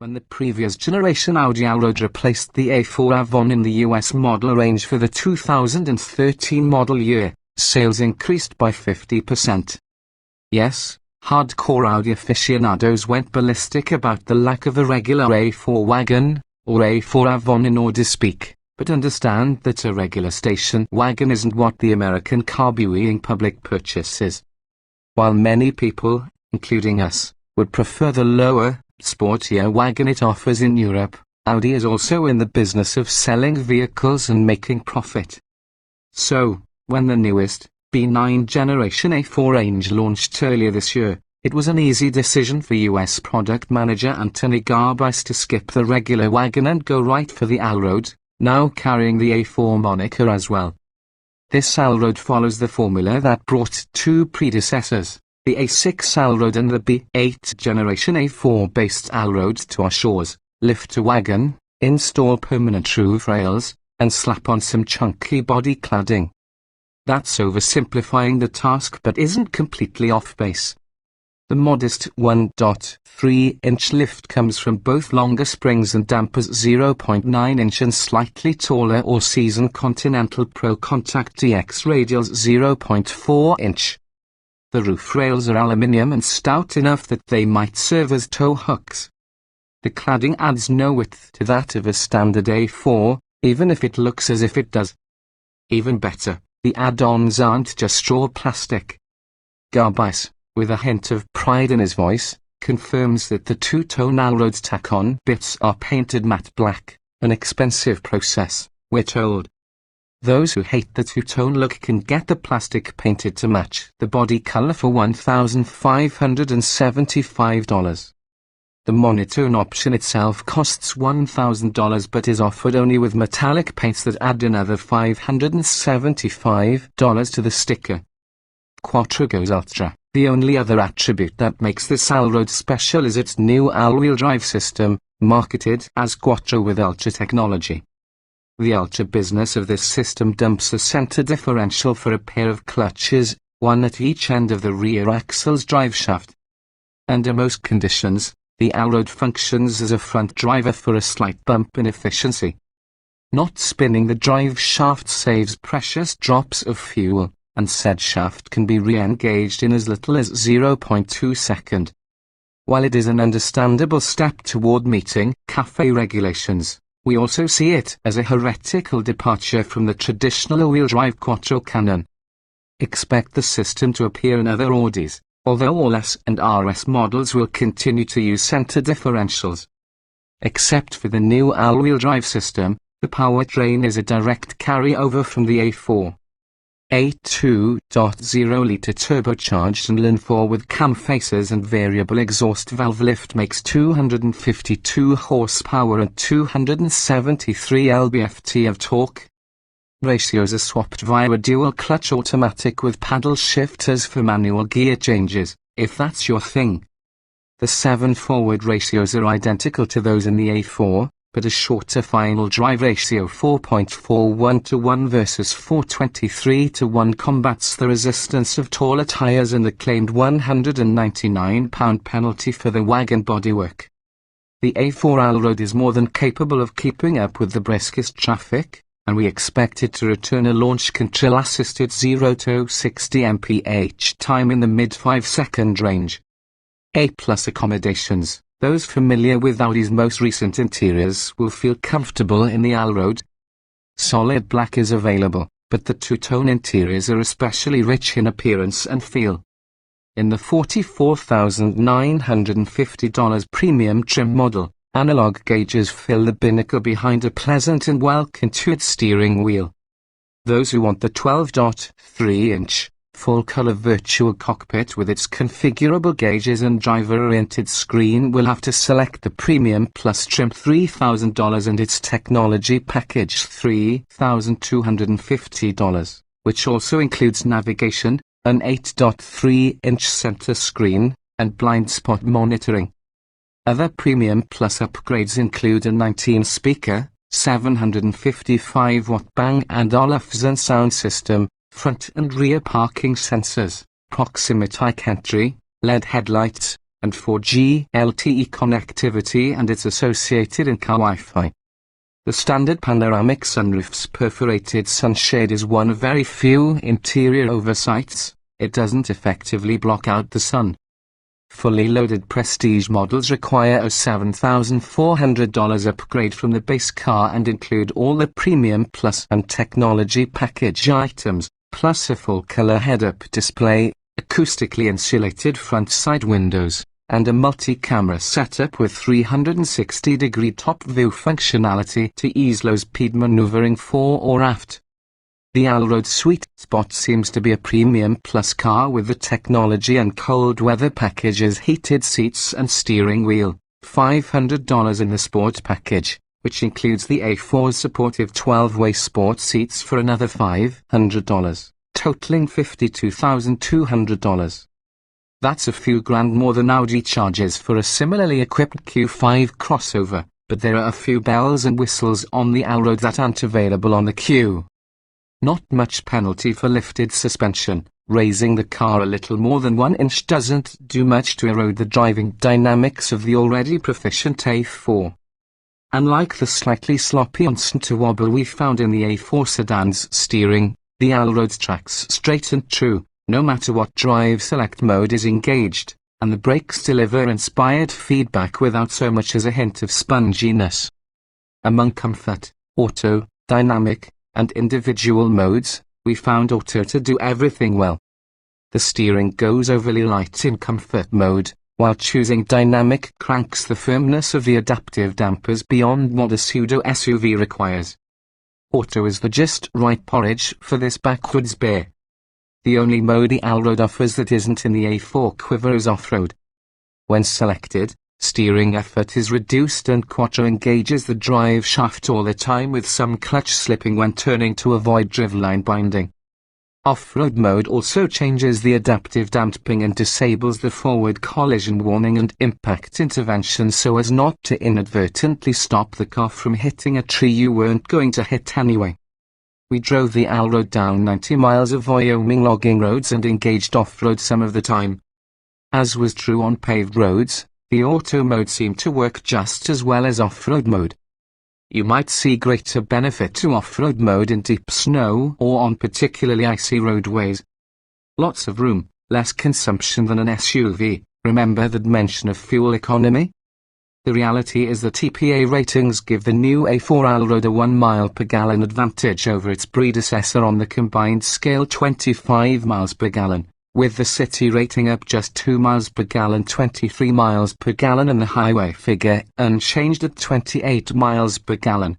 When the previous generation Audi Allroad replaced the A4 Avon in the US model range for the 2013 model year, sales increased by 50%. Yes, hardcore Audi aficionados went ballistic about the lack of a regular A4 wagon, or A4 Avon in order speak, but understand that a regular station wagon isn't what the American car-viewing public purchases. While many people, including us, would prefer the lower, sportier wagon it offers in Europe, Audi is also in the business of selling vehicles and making profit. So, when the newest, B9 generation A4 range launched earlier this year, it was an easy decision for US product manager Anthony Garbis to skip the regular wagon and go right for the Allroad, now carrying the A4 moniker as well. This Allroad follows the formula that brought two predecessors, the A6 Allroad and the B8 generation A4-based Allroad to our shores: lift a wagon, install permanent roof rails, and slap on some chunky body cladding. That's oversimplifying the task but isn't completely off base. The modest 1.3-inch lift comes from both longer springs and dampers 0.9-inch and slightly taller all-season Continental Pro Contact DX radials 0.4-inch. The roof rails are aluminium and stout enough that they might serve as tow hooks. The cladding adds no width to that of a standard A4, even if it looks as if it does. Even better, the add-ons aren't just straw plastic. Garbis, with a hint of pride in his voice, confirms that the two-tone Allroad tack-on bits are painted matte black, an expensive process, we're told. Those who hate the two-tone look can get the plastic painted to match the body color for $1,575. The monotone option itself costs $1,000 but is offered only with metallic paints that add another $575 to the sticker. Quattro goes ultra. The only other attribute that makes this Allroad special is its new all-wheel drive system, marketed as Quattro with Ultra technology. The Ultra business of this system dumps a center differential for a pair of clutches, one at each end of the rear axle's driveshaft. Under most conditions, the Allroad functions as a front driver for a slight bump in efficiency. Not spinning the drive shaft saves precious drops of fuel, and said shaft can be re-engaged in as little as 0.2 seconds. While it is an understandable step toward meeting CAFE regulations, we also see it as a heretical departure from the traditional all-wheel drive Quattro canon. Expect the system to appear in other Audis, although all S and RS models will continue to use center differentials. Except for the new all-wheel drive system, the powertrain is a direct carryover from the A4. A 2.0-litre turbocharged inline 4 with cam faces and variable exhaust valve lift makes 252 horsepower and 273 lb-ft of torque. Ratios are swapped via a dual-clutch automatic with paddle shifters for manual gear changes, if that's your thing. The 7 forward ratios are identical to those in the A4, but a shorter final drive ratio 4.41:1 versus 4.23:1 combats the resistance of taller tires and the claimed £199 penalty for the wagon bodywork. The A4 Allroad is more than capable of keeping up with the briskest traffic, and we expect it to return a launch control-assisted 0-60 mph time in the mid-5-second range. A+ accommodations. Those familiar with Audi's most recent interiors will feel comfortable in the Allroad. Solid black is available, but the two-tone interiors are especially rich in appearance and feel. In the $44,950 premium trim model, analog gauges fill the binnacle behind a pleasant and well-contoured steering wheel. Those who want the 12.3-inch, full-color virtual cockpit with its configurable gauges and driver-oriented screen will have to select the Premium Plus trim $3,000 and its technology package $3,250, which also includes navigation, an 8.3-inch center screen, and blind spot monitoring. Other Premium Plus upgrades include a 19-speaker, 755-watt Bang & Olufsen sound system, front and rear parking sensors, proximity entry, LED headlights, and 4G LTE connectivity and its associated in-car Wi-Fi. The standard panoramic sunroof's perforated sunshade is one of very few interior oversights. It doesn't effectively block out the sun. Fully loaded Prestige models require a $7,400 upgrade from the base car and include all the Premium Plus and Technology package items, plus a full-color head-up display, acoustically insulated front side windows, and a multi-camera setup with 360-degree top-view functionality to ease low-speed maneuvering fore or aft. The Allroad sweet spot seems to be a Premium Plus car with the technology and cold weather packages, heated seats and steering wheel, $500 in the Sport package, which includes the A4's supportive 12-way sport seats for another $500, totaling $52,200. That's a few grand more than Audi charges for a similarly equipped Q5 crossover, but there are a few bells and whistles on the Allroad that aren't available on the Q. Not much penalty for lifted suspension. Raising the car a little more than 1 inch doesn't do much to erode the driving dynamics of the already proficient A4. Unlike the slightly sloppy instant wobble we found in the A4 sedan's steering, the Allroad tracks straight and true, no matter what drive select mode is engaged, and the brakes deliver inspired feedback without so much as a hint of sponginess. Among comfort, auto, dynamic, and individual modes, we found auto to do everything well. The steering goes overly light in comfort mode, while choosing dynamic cranks the firmness of the adaptive dampers beyond what a pseudo SUV requires. Auto is the just right porridge for this backwards bear. The only mode the Allroad offers that isn't in the A4 quiver is off-road. When selected, steering effort is reduced and quattro engages the drive shaft all the time with some clutch slipping when turning to avoid driveline binding. Off-road mode also changes the adaptive damping and disables the forward collision warning and impact intervention so as not to inadvertently stop the car from hitting a tree you weren't going to hit anyway. We drove the Allroad down 90 miles of Wyoming logging roads and engaged off-road some of the time. As was true on paved roads, the auto mode seemed to work just as well as off-road mode. You might see greater benefit to off-road mode in deep snow or on particularly icy roadways. Lots of room, less consumption than an SUV. Remember that mention of fuel economy? The reality is that EPA ratings give the new A4 Allroad a 1 mile per gallon advantage over its predecessor on the combined scale 25 miles per gallon, with the city rating up just 2 miles per gallon 23 miles per gallon and the highway figure unchanged at 28 miles per gallon.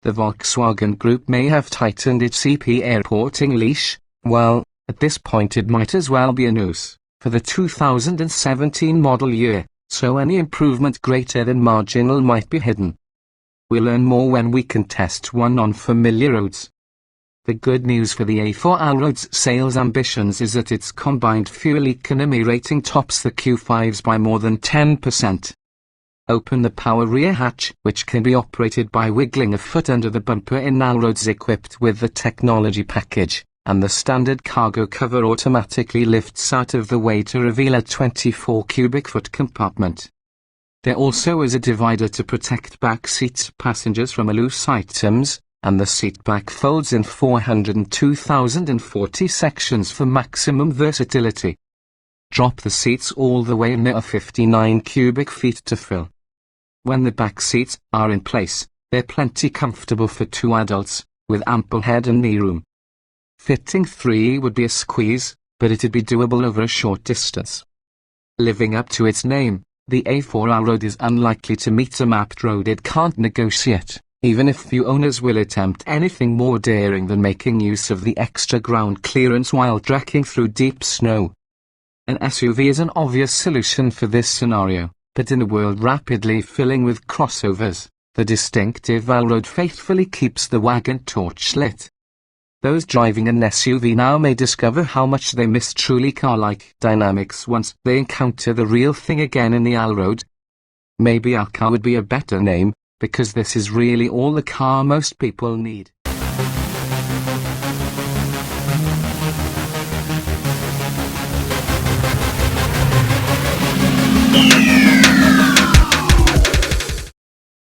The Volkswagen Group may have tightened its EPA reporting leash. Well, at this point it might as well be a noose, for the 2017 model year, so any improvement greater than marginal might be hidden. We'll learn more when we can test one on familiar roads. The good news for the A4 Allroad's sales ambitions is that its combined fuel economy rating tops the Q5's by more than 10%. Open the power rear hatch, which can be operated by wiggling a foot under the bumper in Allroads equipped with the technology package, and the standard cargo cover automatically lifts out of the way to reveal a 24 cubic foot compartment. There also is a divider to protect back seat passengers from loose items, and the seat back folds in 402,040 sections for maximum versatility. Drop the seats all the way near 59 cubic feet to fill. When the back seats are in place, they're plenty comfortable for 2 adults, with ample head and knee room. Fitting 3 would be a squeeze, but it'd be doable over a short distance. Living up to its name, the A4 Allroad is unlikely to meet a mapped road it can't negotiate, even if few owners will attempt anything more daring than making use of the extra ground clearance while trekking through deep snow. An SUV is an obvious solution for this scenario, but in a world rapidly filling with crossovers, the distinctive Allroad faithfully keeps the wagon torch lit. Those driving an SUV now may discover how much they miss truly car-like dynamics once they encounter the real thing again in the Allroad. Maybe our car would be a better name, because this is really all the car most people need. Bye.